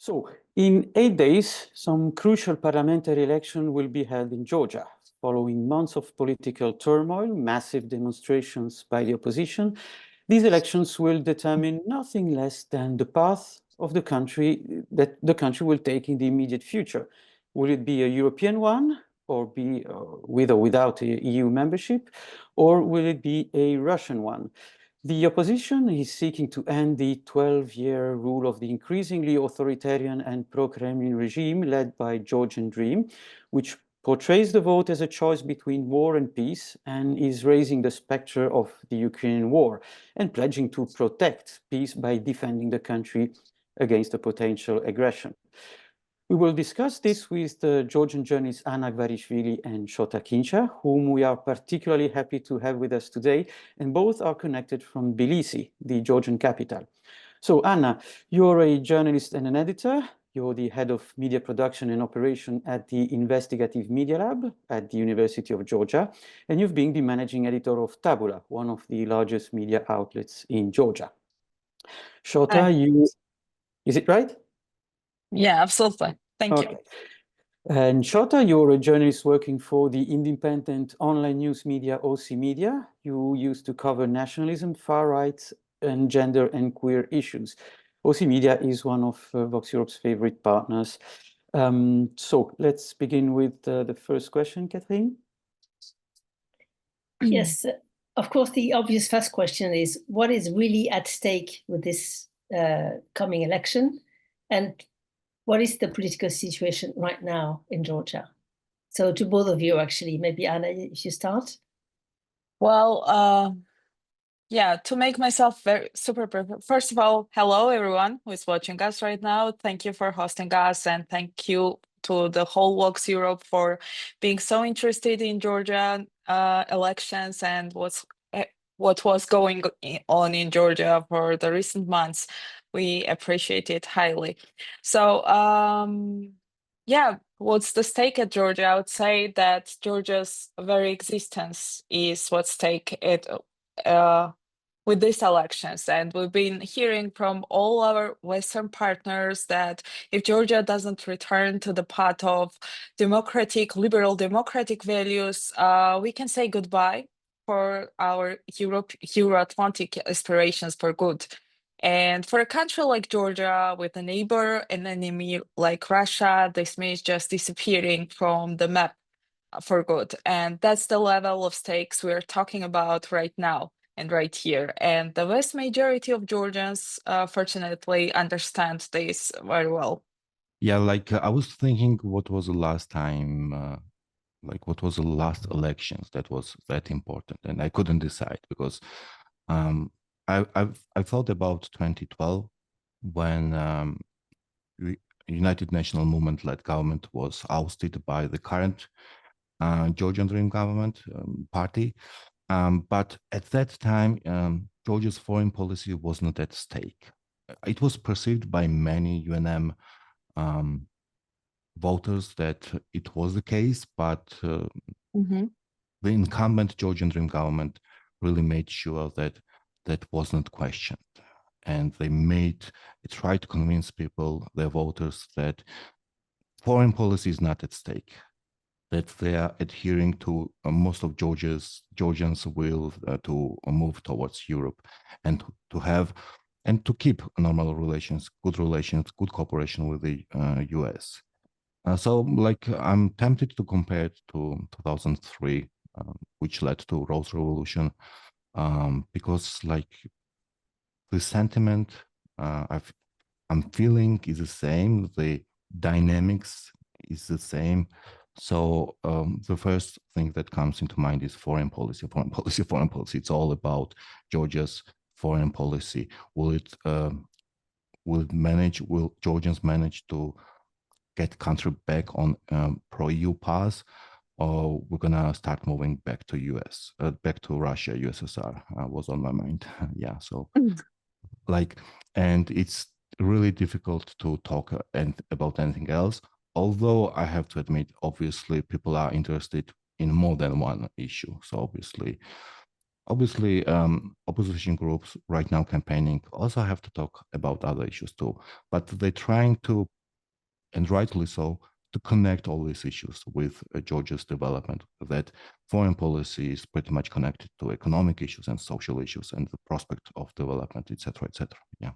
So, in 8 days, some crucial parliamentary election will be held in Georgia. Following months of political turmoil, massive demonstrations by the opposition, these elections will determine nothing less than the path of the country that the country will take in the immediate future. Will it be a European one, or be with or without a EU membership, or will it be a Russian one? The opposition is seeking to end the 12-year rule of the increasingly authoritarian and pro-Kremlin regime led by Georgian Dream, which portrays the vote as a choice between war and peace and is raising the specter of the Ukrainian war and pledging to protect peace by defending the country against a potential aggression. We will discuss this with the Georgian journalists Anna Gvarishvili and Shota Kincha, whom we are particularly happy to have with us today, and both are connected from Tbilisi, the Georgian capital. So Anna, you're a journalist and an editor. You're the head of media production and operation at the Investigative Media Lab at the University of Georgia, and you've been the managing editor of Tabula, one of the largest media outlets in Georgia. Shota, is it right? Yeah, absolutely. Thank you. And Shota, you're a journalist working for the independent online news media OC Media. You used to cover nationalism, far right, and gender and queer issues. OC Media is one of Voxeurop's favorite partners. So let's begin with the first question, Catherine. Yes, of course, the obvious first question is what is really at stake with this coming election? And what is the political situation right now in Georgia? So to both of you, actually, maybe Anna, if you start. Well, yeah, to make myself very super perfect. First of all, hello, everyone who is watching us right now. Thank you for hosting us, and thank you to the whole Voxeurop for being so interested in Georgia elections and what was going on in Georgia for the recent months. We appreciate it highly. So, yeah, what's the stake at Georgia? I would say that Georgia's very existence is what's stake with these elections. And we've been hearing from all our Western partners that if Georgia doesn't return to the path of liberal democratic values, we can say goodbye for our Euro-Atlantic aspirations for good. And for a country like Georgia, with a neighbor and enemy like Russia, this means just disappearing from the map for good. And that's the level of stakes we're talking about right now and right here. And the vast majority of Georgians, fortunately, understand this very well. Yeah, I was thinking what was the last time, what was the last elections that was that important? And I couldn't decide because I thought about 2012 when United National Movement-led government was ousted by the current Georgian Dream government party. But at that time, Georgia's foreign policy was not at stake. It was perceived by many UNM voters that it was the case, but the incumbent Georgian Dream government really made sure that that was not questioned. And they tried to convince people, their voters, that foreign policy is not at stake, that they are adhering to most of Georgians' will to move towards Europe and to keep normal relations, good cooperation with the US. So I'm tempted to compare it to 2003, which led to Rose Revolution, because the sentiment I'm feeling is the same, the dynamics is the same. So the first thing that comes into mind is foreign policy. It's all about Georgia's foreign policy. Will Georgians manage to get country back on pro-EU path, or we're gonna start moving back to US, back to Russia, USSR was on my mind. Yeah, so and it's really difficult to talk about anything else. Although I have to admit, obviously, people are interested in more than one issue. So obviously, Obviously, opposition groups right now campaigning also have to talk about other issues too, but they're trying to, and rightly so, to connect all these issues with Georgia's development, that foreign policy is pretty much connected to economic issues and social issues and the prospect of development, etc., etc. Yeah.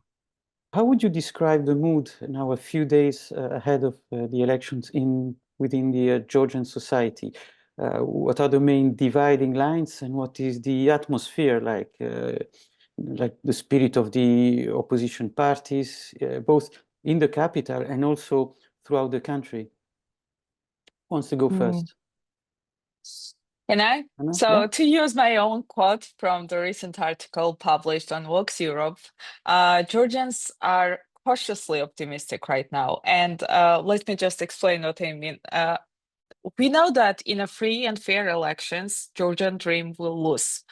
How would you describe the mood now a few days ahead of the elections within the Georgian society? What are the main dividing lines and what is the atmosphere like the spirit of the opposition parties, both in the capital and also throughout the country? Who wants to go first? Can I? Anna? So Yeah. to use my own quote from the recent article published on Voxeurop, Georgians are cautiously optimistic right now. And let me just explain what I mean. We know that in a free and fair elections, Georgian dream will lose.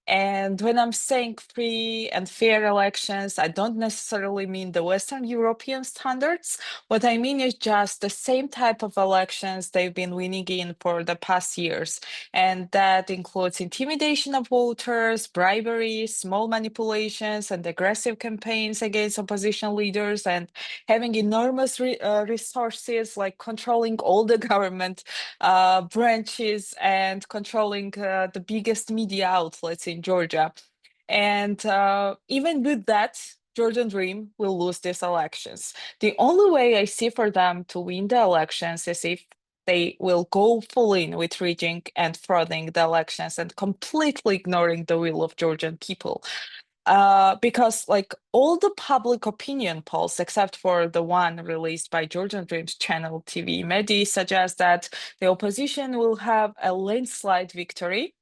And when I'm saying free and fair elections, I don't necessarily mean the Western European standards. What I mean is just the same type of elections they've been winning in for the past years. And that includes intimidation of voters, bribery, small manipulations, and aggressive campaigns against opposition leaders, and having enormous resources like controlling all the government branches and controlling the biggest media outlets in Georgia. And even with that, Georgian Dream will lose these elections. The only way I see for them to win the elections is if they will go full in with rigging and frauding the elections and completely ignoring the will of Georgian people. Because like all the public opinion polls, except for the one released by Georgian Dreams channel TV Medi, suggest that the opposition will have a landslide victory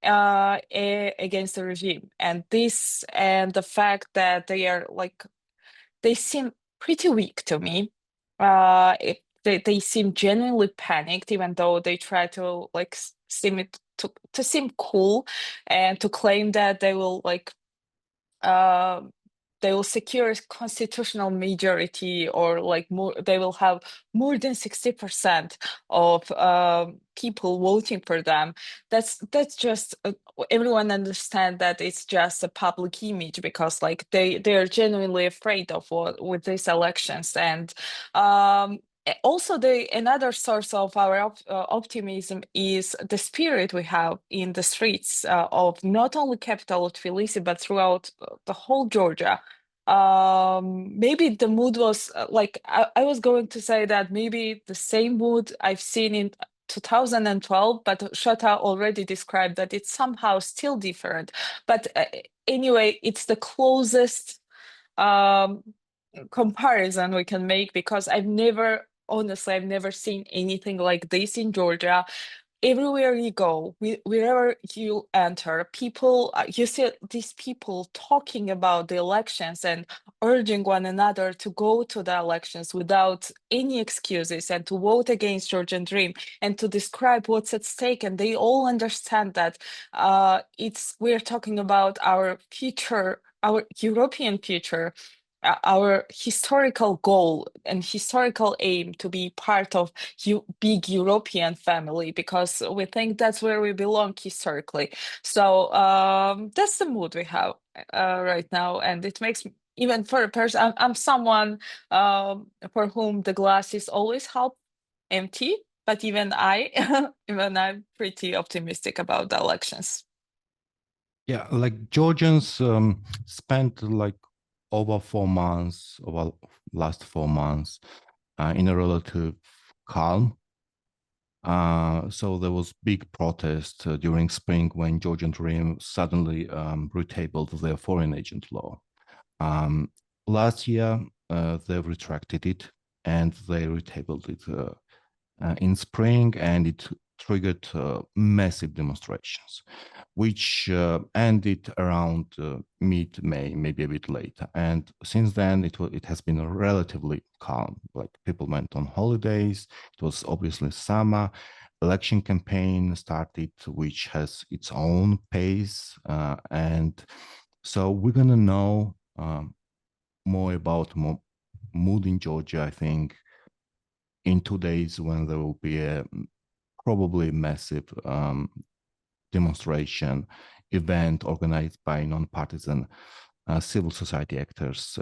against the regime. And this and the fact that they seem pretty weak to me. They seem genuinely panicked, even though they try to like to seem cool and to claim that uh, they will secure a constitutional majority, or like more, they will have more than 60% of people voting for them. That's just everyone understand that it's just a public image, because like they're genuinely afraid of what with these elections. And also another source of our optimism is the spirit we have in the streets of not only capital Tbilisi but throughout the whole Georgia. Maybe the mood was I was going to say that maybe the same mood I've seen in 2012, but Shota already described that it's somehow still different. But anyway, it's the closest comparison we can make, because I've never seen anything like this in Georgia. Everywhere you go, wherever you enter, people, you see these people talking about the elections and urging one another to go to the elections without any excuses and to vote against Georgian Dream and to describe what's at stake. And they all understand that we're talking about our future, our European future, our historical goal and historical aim to be part of big European family, because we think that's where we belong historically. So that's the mood we have right now, and it makes me, even for a person, I'm someone for whom the glass is always half empty, but even I'm pretty optimistic about the elections. Yeah, like Georgians spent like over 4 months, over last 4 months, in a relative calm. So there was big protest during spring when Georgian Dream suddenly retabled their foreign agent law. Last year, they retracted it and they retabled it in spring, and it triggered massive demonstrations, which ended around mid-May, maybe a bit later. And since then, it has been relatively calm. Like people went on holidays. It was obviously summer. Election campaign started, which has its own pace. And so we're going to know more about mood in Georgia, I think, in 2 days, when there will be a probably massive demonstration event organized by non-partisan civil society actors,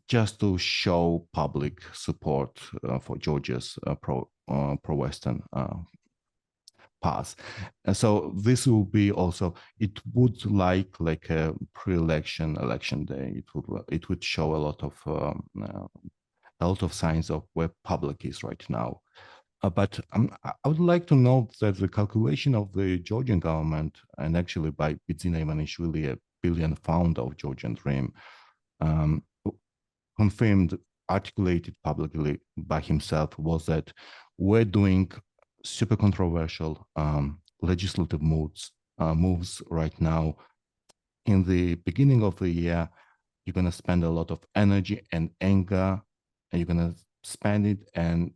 just to show public support for Georgia's pro-Western path. And so this will be also, it would like a pre-election election day. It would show a lot of signs of where public is right now. But I would like to note that the calculation of the Georgian government, and actually by Bidzina Ivanishvili, a billion founder of Georgian Dream, confirmed, articulated publicly by himself, was that we're doing super controversial legislative moves right now. In the beginning of the year, you're going to spend a lot of energy and anger, and you're going to spend it, and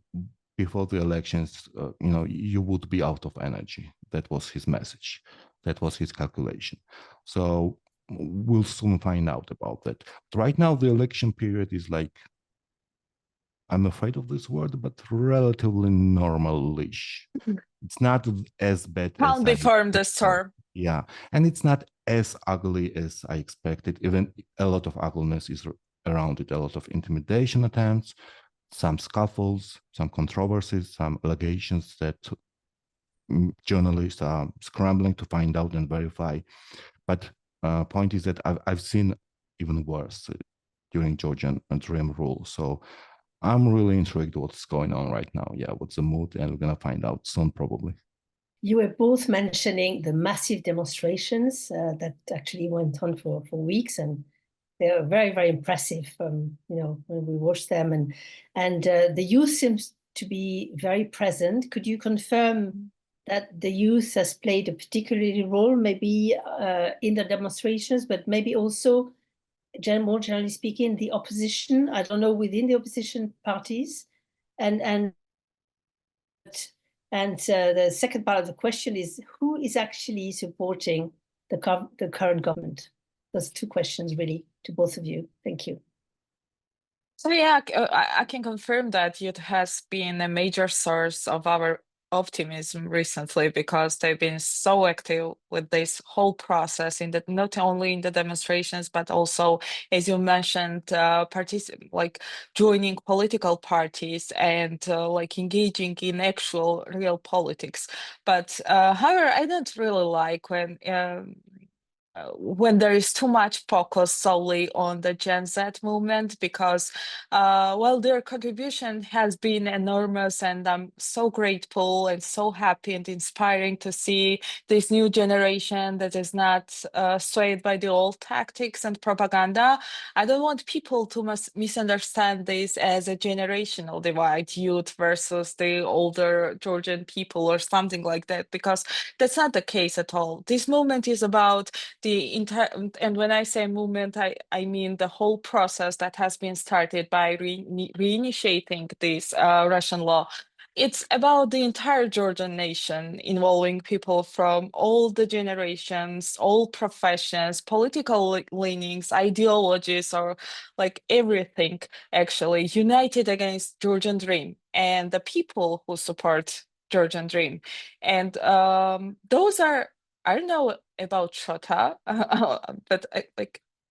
before the elections, you would be out of energy. That was his message. That was his calculation. So we'll soon find out about that. Right now, the election period is like, I'm afraid of this word, but relatively normal-ish. It's not as bad Calm before the storm. Yeah, and it's not as ugly as I expected. Even a lot of ugliness is around it, a lot of intimidation attempts, some scuffles, some controversies, some allegations that journalists are scrambling to find out and verify. But point is that I've seen even worse during Georgian Dream rule. So I'm really intrigued what's going on right now. Yeah, what's the mood? And we're going to find out soon, probably. You were both mentioning the massive demonstrations that actually went on for weeks, and they are very, very impressive. When we watched them, and the youth seems to be very present. Could you confirm that the youth has played a particular role, maybe in the demonstrations, but maybe also, more generally speaking, the opposition? I don't know, within the opposition parties, and the second part of the question is, who is actually supporting the current government? Those two questions, really, to both of you. Thank you. So yeah, I can confirm that youth has been a major source of our optimism recently, because they've been so active with this whole process, not only in the demonstrations, but also, as you mentioned, joining political parties and engaging in actual real politics. But however, I don't really like when there is too much focus solely on the Gen Z movement, because while their contribution has been enormous, and I'm so grateful and so happy and inspiring to see this new generation that is not swayed by the old tactics and propaganda, I don't want people to misunderstand this as a generational divide, youth versus the older Georgian people or something like that, because that's not the case at all. This movement is about the entire, and when I say movement, I mean the whole process that has been started by reinitiating this Russian law. It's about the entire Georgian nation, involving people from all the generations, all professions, political leanings, ideologies, or everything, actually, united against Georgian Dream and the people who support Georgian Dream. And those are, I don't know about Shota, but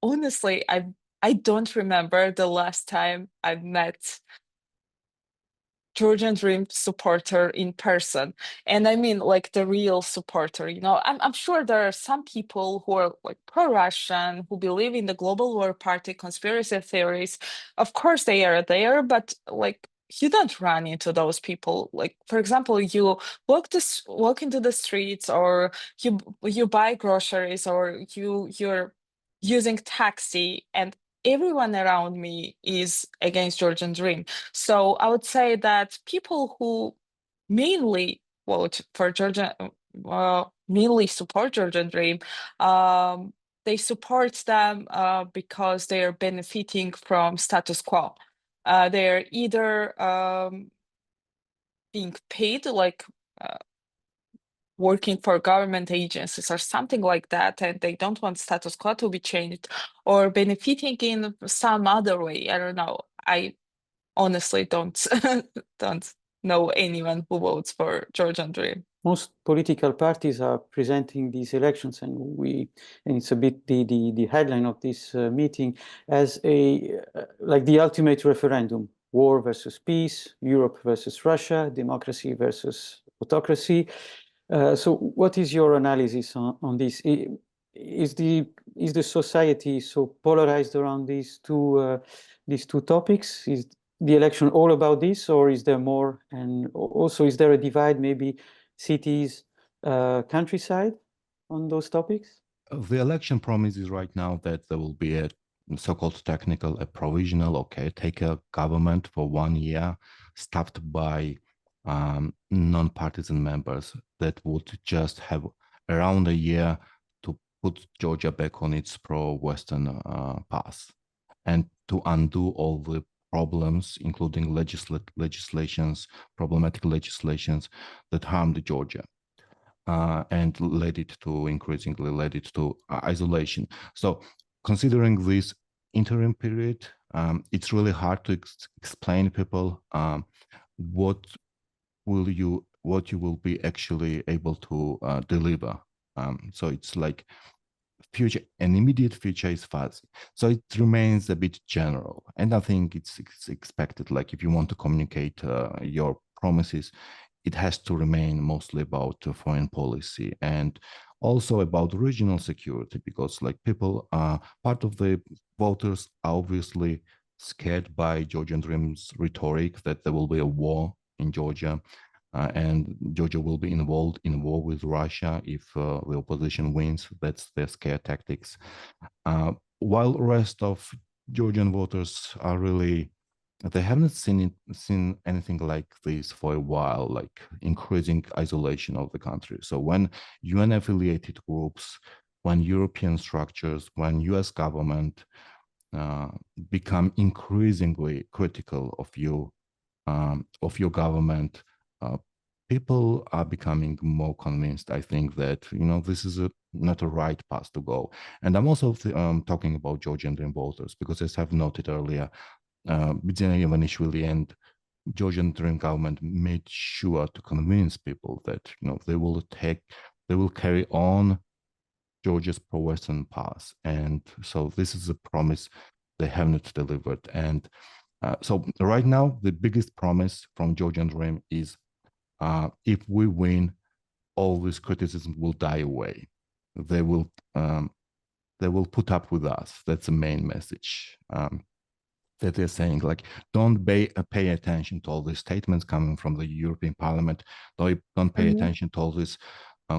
honestly, I don't remember the last time I met Georgian Dream supporter in person. And I mean the real supporter. I'm sure there are some people who are pro-Russian, who believe in the Global War Party conspiracy theories. Of course they are there, but you don't run into those people. For example, you walk into the streets, or you buy groceries, or you're using taxi, and everyone around me is against Georgian Dream. So I would say that people who mainly vote for Georgian, mainly support Georgian Dream, they support them because they are benefiting from status quo. They're either being paid, working for government agencies or something like that, and they don't want status quo to be changed, or benefiting in some other way. I don't know. I honestly don't know anyone who votes for Georgian Dream. most political parties are presenting these elections, and it's a bit the headline of this meeting as like the ultimate referendum: war versus peace, Europe versus Russia, democracy versus autocracy. So what is your analysis on this? Is the society so polarized around these two topics? Is the election all about this, or is there more? And also, is there a divide, maybe cities, countryside, on those topics? The election promises right now that there will be a so-called technical, a provisional or caretaker government for 1 year, staffed by non-partisan members that would just have around a year to put Georgia back on its pro-Western path and to undo all the problems, including problematic legislations that harmed Georgia. And increasingly led it to isolation. So considering this interim period, it's really hard to explain people what you will be actually able to deliver. So it's like an immediate future is fuzzy. So it remains a bit general. And I think it's expected, like if you want to communicate your promises, it has to remain mostly about foreign policy and also about regional security, because like part of the voters are obviously scared by Georgian Dream's rhetoric that there will be a war in Georgia and Georgia will be involved in war with Russia if the opposition wins. That's their scare tactics. While the rest of Georgian voters are really, they haven't seen anything like this for a while, like increasing isolation of the country. So when UN-affiliated groups, when European structures, when US government become increasingly critical of your government, people are becoming more convinced, I think, that this is not a right path to go. And I'm also talking about Georgian Dream voters, because as I've noted earlier, Bidzina Ivanishvili and Georgian Dream government made sure to convince people that they will carry on Georgia's pro-Western path, and so this is a promise they have not delivered. And so right now, the biggest promise from Georgian Dream is if we win, all this criticism will die away. They will put up with us. That's the main message. That they're saying, like, don't pay attention to all these statements coming from the European Parliament. Don't pay attention to all these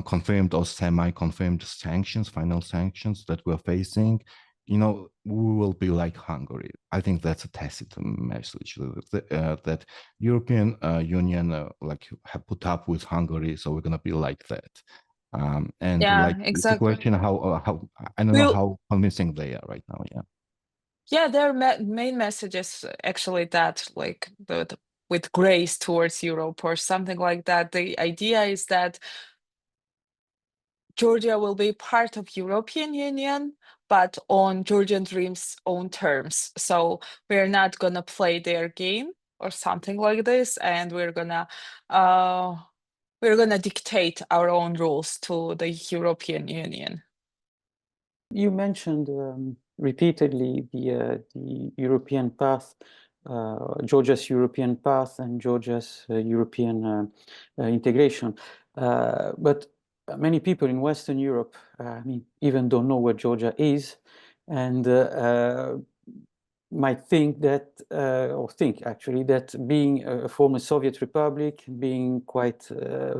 confirmed or semi-confirmed sanctions, final sanctions that we're facing. We will be like Hungary. I think that's a tacit message that European Union have put up with Hungary, so we're gonna be like that. And Yeah, exactly. It's a question how I don't know how convincing they are right now. Yeah. Yeah, their main message is actually that, like, with grace towards Europe or something like that. The idea is that Georgia will be part of European Union, but on Georgian Dream's own terms. So we're not gonna play their game or something like this, and we're gonna dictate our own rules to the European Union. You mentioned repeatedly the European path, Georgia's European path and Georgia's European integration. But many people in Western Europe, even don't know where Georgia is, and might think that, or think actually, that being a former Soviet republic, being quite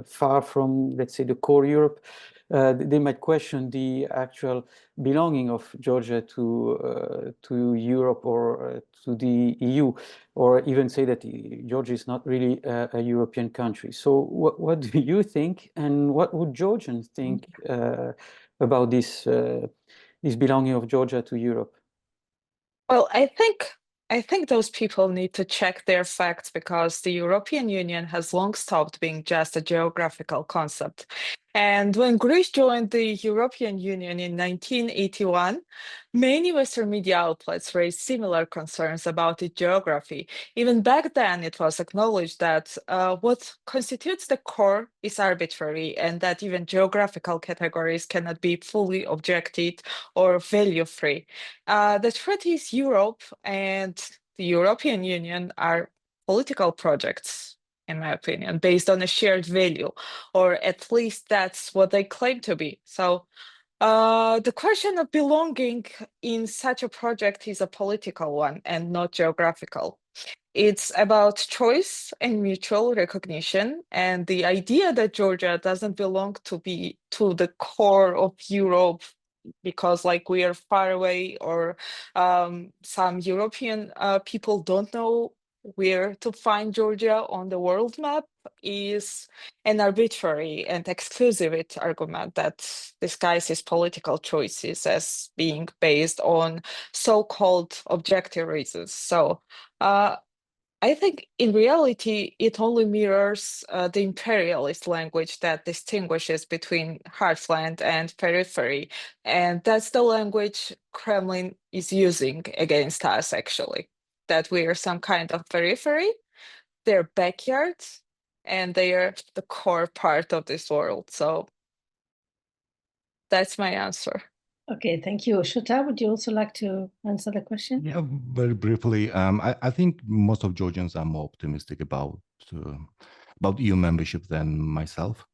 far from, let's say, the core Europe, they might question the actual belonging of Georgia to Europe or to the EU, or even say that Georgia is not really a European country. So what do you think, and what would Georgians think about this belonging of Georgia to Europe? Well, I think those people need to check their facts, because the European Union has long stopped being just a geographical concept. And when Greece joined the European Union in 1981, many Western media outlets raised similar concerns about its geography. Even back then, it was acknowledged that what constitutes the core is arbitrary and that even geographical categories cannot be fully objected or value-free. The threat is Europe, and the European Union are political projects, in my opinion, based on a shared value, or at least that's what they claim to be. So the question of belonging in such a project is a political one and not geographical. It's about choice and mutual recognition, and the idea that Georgia doesn't belong to the core of Europe because like we are far away, or some European people don't know where to find Georgia on the world map, is an arbitrary and exclusivist argument that disguises political choices as being based on so-called objective reasons. So I think in reality, it only mirrors the imperialist language that distinguishes between heartland and periphery. And that's the language Kremlin is using against us, actually, that we are some kind of periphery, their backyard, and they are the core part of this world. So that's my answer. Okay, thank you. Shota, would you also like to answer the question? Yeah, very briefly. I think most of Georgians are more optimistic about EU membership than myself.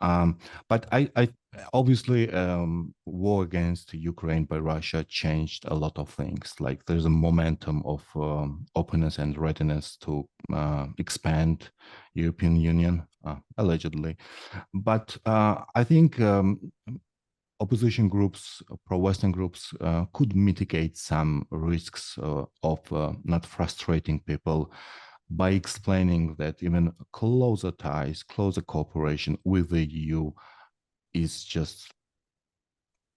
But I obviously war against Ukraine by Russia changed a lot of things. Like there's a momentum of openness and readiness to expand European Union, allegedly. But I think opposition groups, pro-Western groups, could mitigate some risks of not frustrating people by explaining that even closer ties, closer cooperation with the EU is just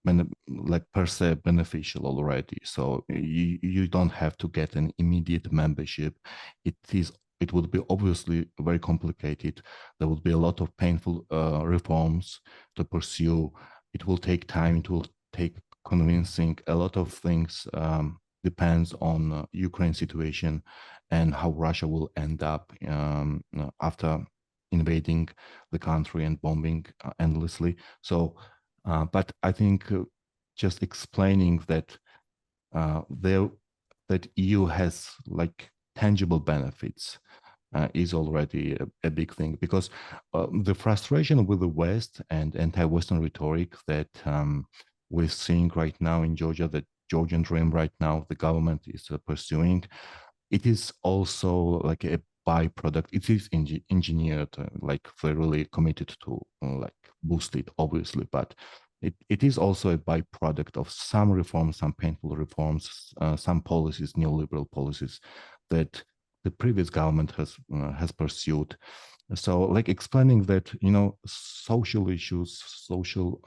like per se beneficial already. So you don't have to get an immediate membership. It would be obviously very complicated. There would be a lot of painful reforms to pursue. It will take time. It will take convincing. A lot of things depends on Ukraine situation and how Russia will end up after invading the country and bombing endlessly. So, but I think just explaining that that EU has like tangible benefits is already a big thing, because the frustration with the West and anti-Western rhetoric that we're seeing right now in Georgia, the Georgian dream right now, the government is pursuing, it is also like a byproduct. It is engineered, like they're really committed to like boost it, obviously, but it is also a byproduct of some reforms, some painful reforms, some policies, neoliberal policies that the previous government has pursued. So, like explaining that, you know, social issues, social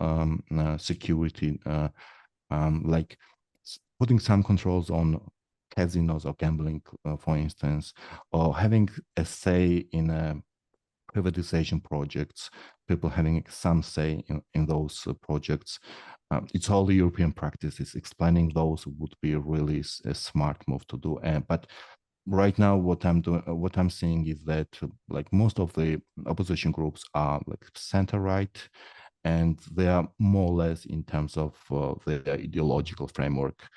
security, like putting some controls on casinos or gambling, for instance, or having a say in privatization projects, people having some say in those projects. It's all the European practices. Explaining those would be really a smart move to do. But right now, what I'm seeing is that like most of the opposition groups are like center-right, and they are more or less in terms of their ideological framework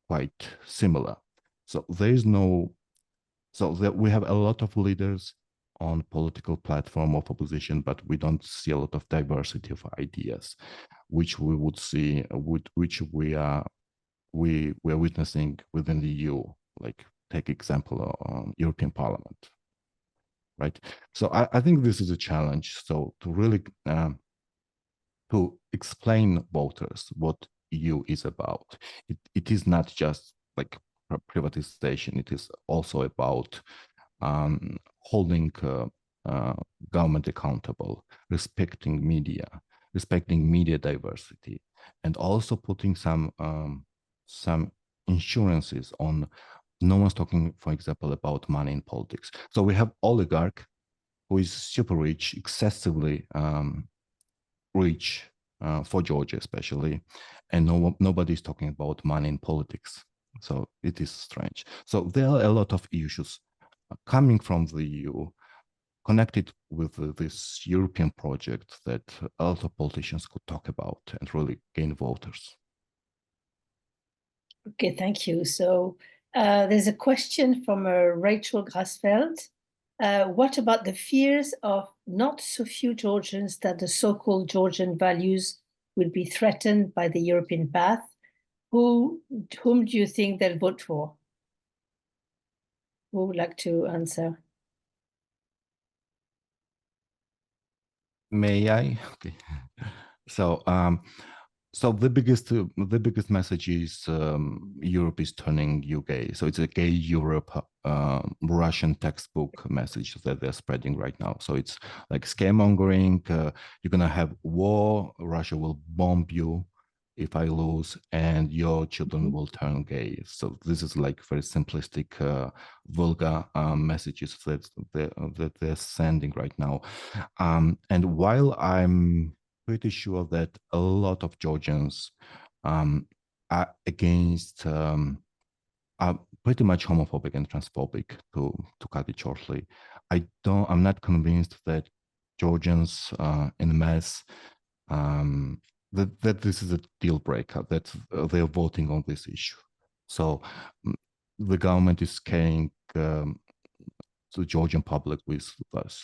quite similar. So we have a lot of leaders on political platform of opposition, but we don't see a lot of diversity of ideas, which we would see, which we are witnessing within the EU. Like take example on European Parliament, right? So I think this is a challenge. So to really to explain voters what EU is about, it is not just like privatization. It is also about holding government accountable, respecting media diversity, and also putting some insurances on. No one's talking, for example, about money in politics. So we have oligarch who is super rich, excessively rich for Georgia especially, and nobody's talking about money in politics. So it is strange. So there are a lot of issues coming from the EU, connected with this European project that a lot of politicians could talk about and really gain voters. Okay, thank you. So there's a question from Rachel Grasfeld. What about the fears of not so few Georgians that the so-called Georgian values will be threatened by the European path? Whom do you think they'll vote for? Who would like to answer? May I? Okay. So, so the biggest message is Europe is turning UK. So it's a gay Europe Russian textbook message that they're spreading right now. So it's like scaremongering. You're gonna have war. Russia will bomb you if I lose, and your children will turn gay. So this is like very simplistic, vulgar messages that they're sending right now. And while I'm pretty sure that a lot of Georgians are against, are pretty much homophobic and transphobic, to cut it shortly, I'm not convinced that Georgians in mass that this is a deal breaker, that they're voting on this issue. So the government is scaring the Georgian public with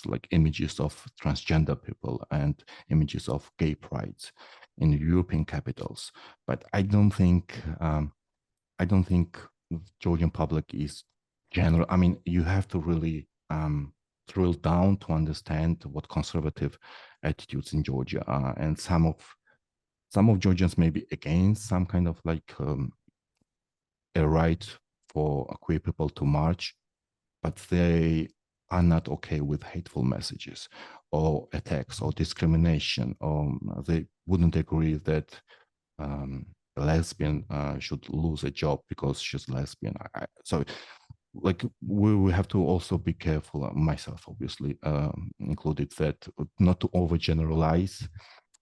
like images of transgender people and images of gay prides in European capitals. But I don't think the Georgian public is general. I mean, you have to really drill down to understand what conservative attitudes in Georgia are, and some of Georgians may be against some kind of like a right for queer people to march, but they are not okay with hateful messages or attacks or discrimination, or they wouldn't agree that a lesbian should lose a job because she's lesbian. So like we have to also be careful, myself obviously included, that not to overgeneralize.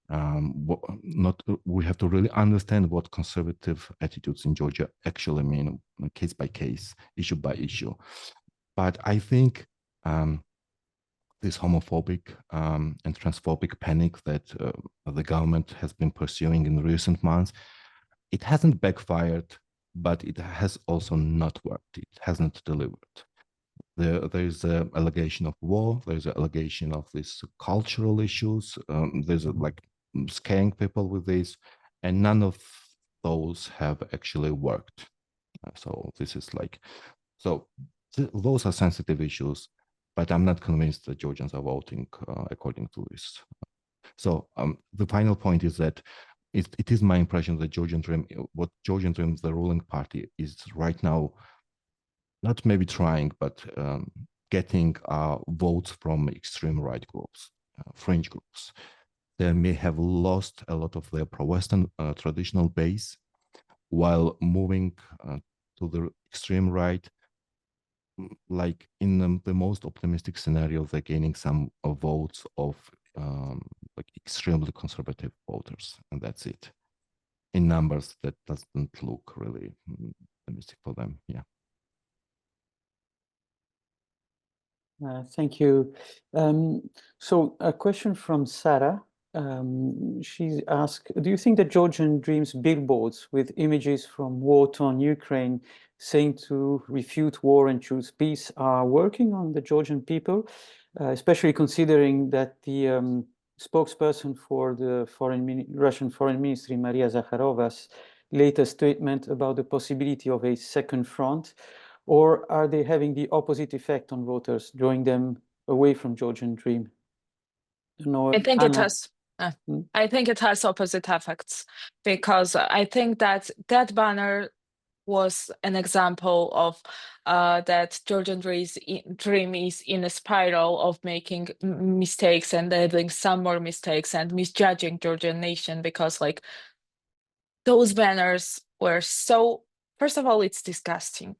We have to really understand what conservative attitudes in Georgia actually mean, case by case, issue by issue. But I think this homophobic and transphobic panic that the government has been pursuing in recent months, it hasn't backfired, but it has also not worked. It hasn't delivered. There's an allegation of war. There's an allegation of these cultural issues. There's like scaring people with this, and none of those have actually worked. So this is like, so those are sensitive issues, but I'm not convinced that Georgians are voting according to this. So the final point is that it is my impression that Georgian Dream, the ruling party, is right now not maybe trying, but getting votes from extreme right groups, fringe groups. They may have lost a lot of their pro-Western traditional base, while moving to the extreme right. Like in the most optimistic scenario, they're gaining some votes of like extremely conservative voters, and that's it. In numbers, that doesn't look really optimistic for them. Yeah. Thank you. So a question from Sarah. She's asked, do you think that Georgian Dream's billboards with images from war-torn Ukraine saying to refute war and choose peace are working on the Georgian people, especially considering that the spokesperson for the Russian Foreign Ministry, Maria Zakharova's latest statement about the possibility of a second front? Or are they having the opposite effect on voters, drawing them away from Georgian Dream? I think it has. I think it has opposite effects, because I think that that banner was an example of that Georgian Dream is in a spiral of making mistakes and adding some more mistakes and misjudging Georgian nation, because like those banners were so, first of all, it's disgusting.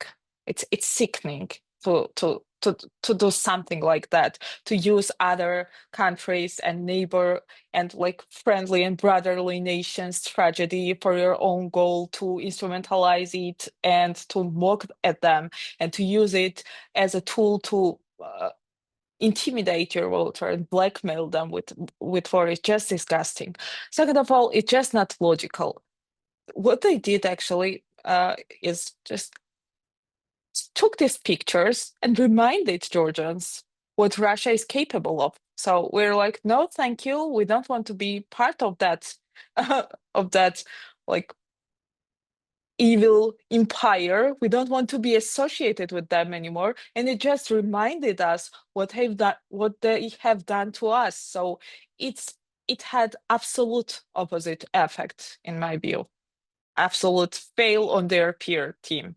It's sickening. to do something like that, to use other countries and neighbor and like friendly and brotherly nations tragedy for your own goal, to instrumentalize it and to mock at them and to use it as a tool to intimidate your voter and blackmail them with war is just disgusting. Second of all, it's just not logical. What they did actually is just took these pictures and reminded Georgians what Russia is capable of. So we're like, no, thank you. We don't want to be part of that, like evil empire. We don't want to be associated with them anymore. And it just reminded us what they have done to us. So it had absolute opposite effect, in my view. Absolute fail on their peer team.